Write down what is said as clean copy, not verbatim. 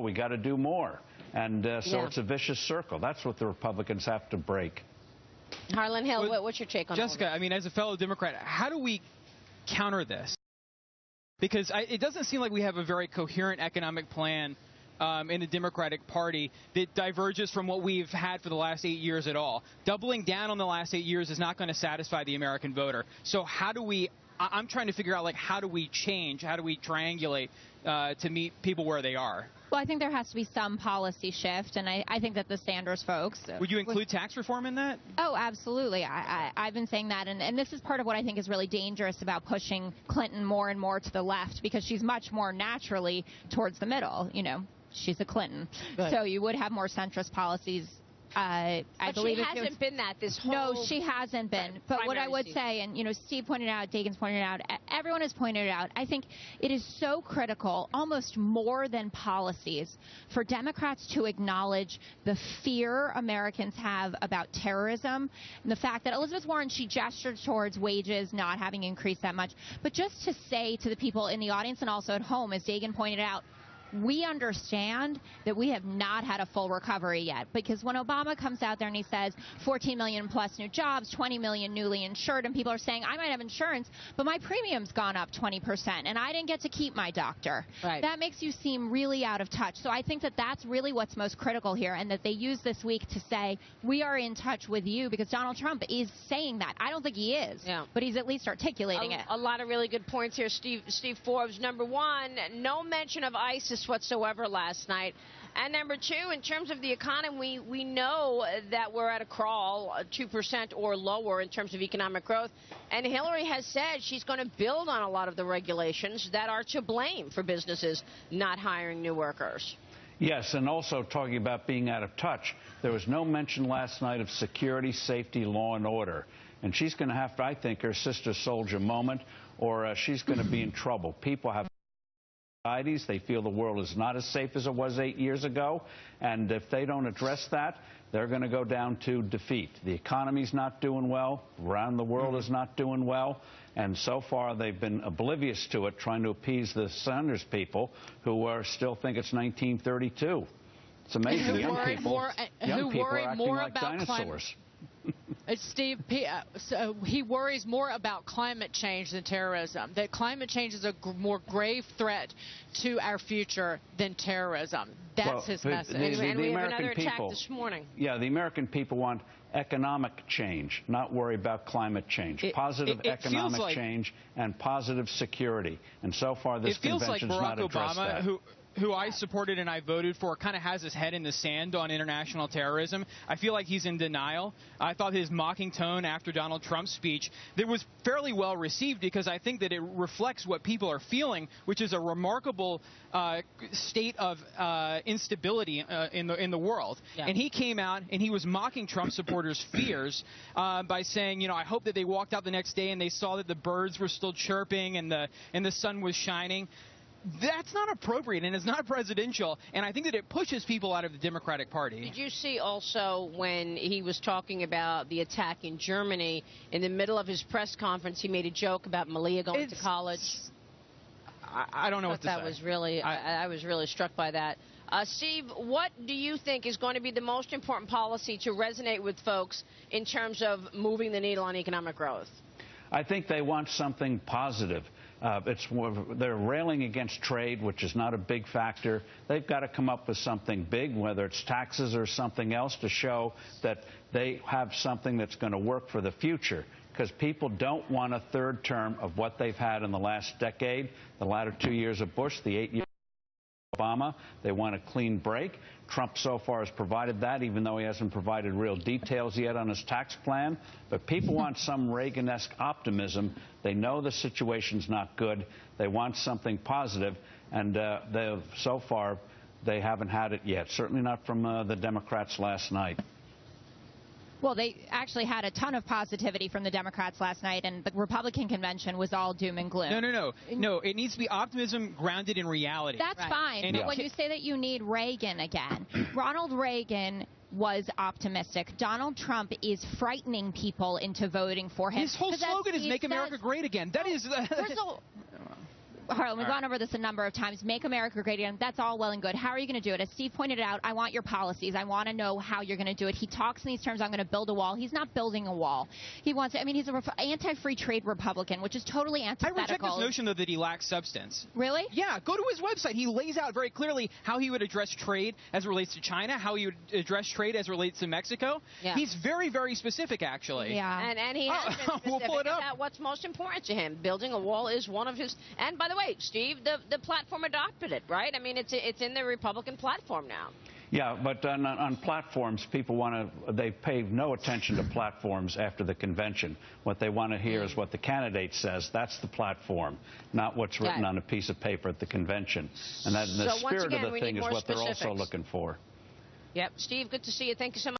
We got to do more. And so it's a vicious circle. That's what the Republicans have to break. Harlan Hill, what's your take on Jessica, I mean, as a fellow Democrat, how do we counter this? Because it doesn't seem like we have a very coherent economic plan in the Democratic Party that diverges from what we've had for the last 8 years at all. Doubling down on the last 8 years is not going to satisfy the American voter. So how do we – I'm trying to figure out, like, how do we change? How do we triangulate to meet people where they are? Well, I think there has to be some policy shift, and I think that the Sanders folks... Would you include tax reform in that? Oh, absolutely. I've been saying that, and this is part of what I think is really dangerous about pushing Clinton more and more to the left, because she's much more naturally towards the middle. You know, she's a Clinton. Good. So you would have more centrist policies. I believe she hasn't been that this whole... No, she hasn't been. But what I would say, and, you know, Steve pointed out, Dagan's pointed out, everyone has pointed it out, I think it is so critical, almost more than policies, for Democrats to acknowledge the fear Americans have about terrorism, and the fact that Elizabeth Warren, she gestured towards wages not having increased that much. But just to say to the people in the audience and also at home, as Dagan pointed out, we understand that we have not had a full recovery yet, because when Obama comes out there and he says 14 million plus new jobs, 20 million newly insured, and people are saying, I might have insurance, but my premium's gone up 20%, and I didn't get to keep my doctor. Right. That makes you seem really out of touch. So I think that that's really what's most critical here, and that they use this week to say, we are in touch with you, because Donald Trump is saying that. I don't think he is, but he's at least articulating it. A lot of really good points here, Steve Forbes. Number one, no mention of ISIS whatsoever last night. And number two, in terms of the economy, we know that we're at a crawl, 2% or lower in terms of economic growth. And Hillary has said she's going to build on a lot of the regulations that are to blame for businesses not hiring new workers. Yes, and also talking about being out of touch, there was no mention last night of security, safety, law and order. And she's going to have to, I think, her sister soldier moment, or she's going to be in trouble. People have anxieties. They feel the world is not as safe as it was 8 years ago. And if they don't address that, they're going to go down to defeat. The economy's not doing well. Around the world is not doing well. And so far, they've been oblivious to it, trying to appease the Sanders people who still think it's 1932. It's amazing. Young people are acting like dinosaurs. Steve, he worries more about climate change than terrorism, that climate change is a more grave threat to our future than terrorism. That's his message. And we have another attack this morning. Yeah, the American people want economic change, not worry about climate change. Positive economic change and positive security. And so far, this convention's not addressed that. Who I supported and I voted for, kind of has his head in the sand on international terrorism. I feel like he's in denial. I thought his mocking tone after Donald Trump's speech that was fairly well received, because I think that it reflects what people are feeling, which is a remarkable state of instability in the world. Yeah. And he came out and he was mocking Trump supporters' fears by saying, you know, I hope that they walked out the next day and they saw that the birds were still chirping and the sun was shining. That's not appropriate, and it's not presidential, and I think that it pushes people out of the Democratic Party. Did you see also when he was talking about the attack in Germany, in the middle of his press conference, he made a joke about Malia going to college? I don't know what to say. Was really, I was really struck by that. Steve, what do you think is going to be the most important policy to resonate with folks in terms of moving the needle on economic growth? I think they want something positive. They're railing against trade, which is not a big factor. They've got to come up with something big, whether it's taxes or something else, to show that they have something that's going to work for the future. Because people don't want a third term of what they've had in the last decade, the latter 2 years of Bush, the 8 years of Obama. They want a clean break. Trump so far has provided that, even though he hasn't provided real details yet on his tax plan. But people want some Reagan-esque optimism. They know the situation's not good. They want something positive, and so far they haven't had it yet, certainly not from the Democrats last night. Well, they actually had a ton of positivity from the Democrats last night, and the Republican convention was all doom and gloom. No, it needs to be optimism grounded in reality. That's fine, but when you say that you need Reagan again, Ronald Reagan was optimistic. Donald Trump is frightening people into voting for him. His whole slogan is "Make America Great Again." That is... Harlan, we've gone over this a number of times. Make America great again. That's all well and good. How are you going to do it? As Steve pointed out, I want your policies. I want to know how you're going to do it. He talks in these terms, I'm going to build a wall. He's not building a wall. He wants, I mean, he's an anti-free trade Republican, which is totally antithetical. I reject this notion, though, that he lacks substance. Really? Yeah, go to his website. He lays out very clearly how he would address trade as it relates to China, how he would address trade as it relates to Mexico. Yeah. He's very, very specific, actually. Yeah. And he has been specific we'll pull it up. about what's most important to him. Building a wall is one of his. And by the way, Steve, the platform adopted it, right? I mean, it's in the Republican platform now. Yeah, but on platforms, people they pay no attention to platforms after the convention. What they want to hear is what the candidate says. That's the platform, not what's written on a piece of paper at the convention. And that, the spirit of the thing is what they're also looking for. Yep. Steve, good to see you. Thank you so much.